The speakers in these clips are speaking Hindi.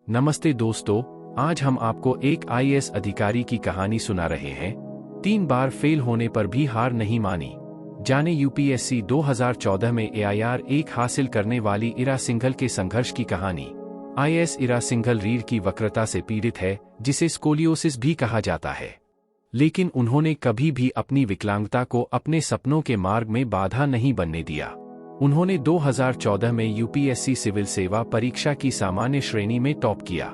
नमस्ते दोस्तों, आज हम आपको एक आईएएस अधिकारी की कहानी सुना रहे हैं। 3 बार फेल होने पर भी हार नहीं मानी। जाने यूपीएससी 2014 में AIR 1 हासिल करने वाली इरा सिंघल के संघर्ष की कहानी। आईएएस इरा सिंघल रीढ़ की वक्रता से पीड़ित है, जिसे स्कोलियोसिस भी कहा जाता है। लेकिन उन्होंने कभी भी अपनी विकलांगता को अपने सपनों के मार्ग में बाधा नहीं बनने दिया। उन्होंने 2014 में यूपीएससी सिविल सेवा परीक्षा की सामान्य श्रेणी में टॉप किया।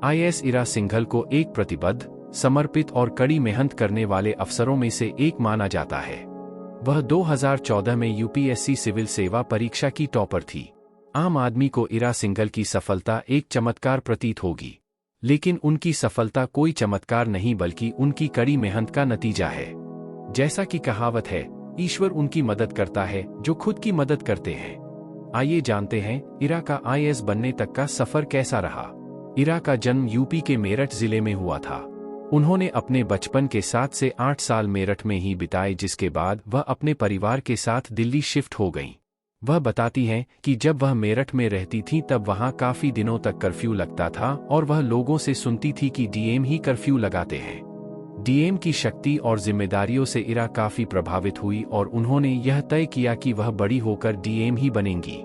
आईएएस इरा सिंघल को एक प्रतिबद्ध, समर्पित और कड़ी मेहनत करने वाले अफसरों में से एक माना जाता है। वह 2014 में यूपीएससी सिविल सेवा परीक्षा की टॉपर थी। आम आदमी को इरा सिंघल की सफलता एक चमत्कार प्रतीत होगी, लेकिन उनकी सफलता कोई चमत्कार नहीं बल्कि उनकी कड़ी मेहनत का नतीजा है। जैसा कि कहावत है, ईश्वर उनकी मदद करता है जो खुद की मदद करते हैं। आइए जानते हैं इरा का आईएएस बनने तक का सफर कैसा रहा। इरा का जन्म यूपी के मेरठ जिले में हुआ था। उन्होंने अपने बचपन के 7 से 8 साल मेरठ में ही बिताए, जिसके बाद वह अपने परिवार के साथ दिल्ली शिफ्ट हो गईं। वह बताती हैं कि जब वह मेरठ में रहती थीं तब वहां काफी दिनों तक कर्फ्यू लगता था और वह लोगों से सुनती थी कि डीएम ही कर्फ्यू लगाते हैं। डीएम की शक्ति और जिम्मेदारियों से इरा काफी प्रभावित हुई और उन्होंने यह तय किया कि वह बड़ी होकर डीएम ही बनेंगी।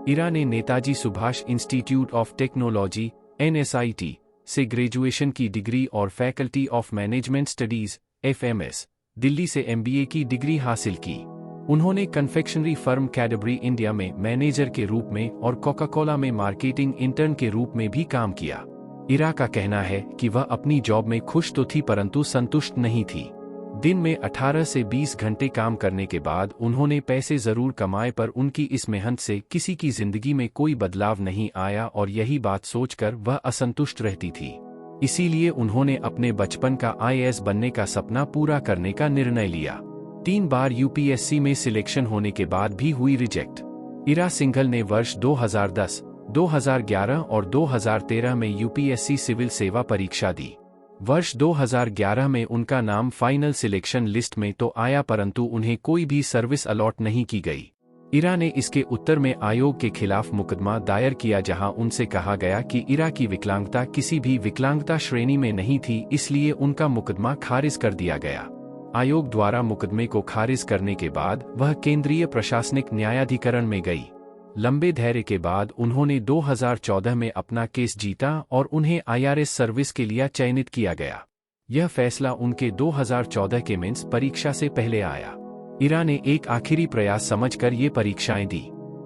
इरा ने Netaji Subhash institute of technology (NSIT) से ग्रेजुएशन की डिग्री और faculty of management studies (FMS) Delhi से MBA की डिग्री हासिल की। उन्होंने कन्फेक्शनरी फर्म कैडबरी इंडिया में मैनेजर के रूप में और कोका कोला में मार्केटिंग इंटर्न के रूप में भी काम किया। इरा का कहना है कि वह अपनी जॉब में खुश तो थी परंतु संतुष्ट नहीं थी। दिन में 18 से 20 घंटे काम करने के बाद उन्होंने पैसे जरूर कमाए, पर उनकी इस मेहनत से किसी की जिंदगी में कोई बदलाव नहीं आया और यही बात सोचकर वह असंतुष्ट रहती थी। इसीलिए उन्होंने अपने बचपन का आईएएस बनने का सपना पूरा करने का निर्णय लिया। 3 बार यूपीएससी में सिलेक्शन होने के बाद भी हुई रिजेक्ट। इरा सिंघल ने वर्ष 2010, 2011 और 2013 में यूपीएससी सिविल सेवा परीक्षा दी। वर्ष 2011 में उनका नाम फाइनल सिलेक्शन लिस्ट में तो आया, परंतु उन्हें कोई भी सर्विस अलॉट नहीं की गई। इरा ने इसके उत्तर में आयोग के खिलाफ मुकदमा दायर किया, जहां उनसे कहा गया कि इरा की विकलांगता किसी भी विकलांगता श्रेणी में नहीं थी, इसलिए उनका मुकदमा खारिज कर दिया गया। आयोग द्वारा मुकदमे को खारिज करने के बाद वह केंद्रीय प्रशासनिक न्यायाधिकरण में गई। लंबे धैर्य के बाद उन्होंने 2014 में अपना केस जीता और उन्हें आईआरएस सर्विस के लिए चयनित किया गया। यह फैसला उनके 2014 के मेंस परीक्षा से पहले आया। इरा ने एक आखिरी प्रयास समझकर ये परीक्षाएं दी।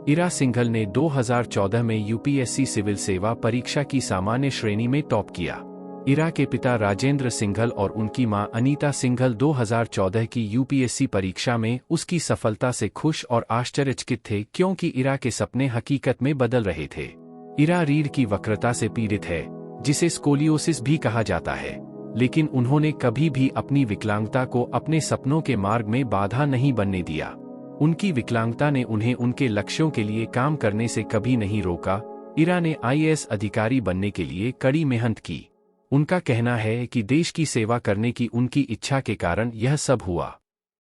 इरा सिंघल ने 2014 में यूपीएससी सिविल सेवा परीक्षा की सामान्य श्रेणी में टॉप किया। इरा के पिता राजेंद्र सिंघल और उनकी मां अनीता सिंघल 2014 की यूपीएससी परीक्षा में उसकी सफलता से खुश और आश्चर्यचकित थे, क्योंकि इरा के सपने हकीकत में बदल रहे थे। इरा रीढ़ की वक्रता से पीड़ित है, जिसे स्कोलियोसिस भी कहा जाता है, लेकिन उन्होंने कभी भी अपनी विकलांगता को अपने सपनों के मार्ग में बाधा नहीं बनने दिया। उनकी विकलांगता ने उन्हें उनके लक्ष्यों के लिए काम करने से कभी नहीं रोका। इरा ने आईएएस अधिकारी बनने के लिए कड़ी मेहनत की। उनका कहना है कि देश की सेवा करने की उनकी इच्छा के कारण यह सब हुआ।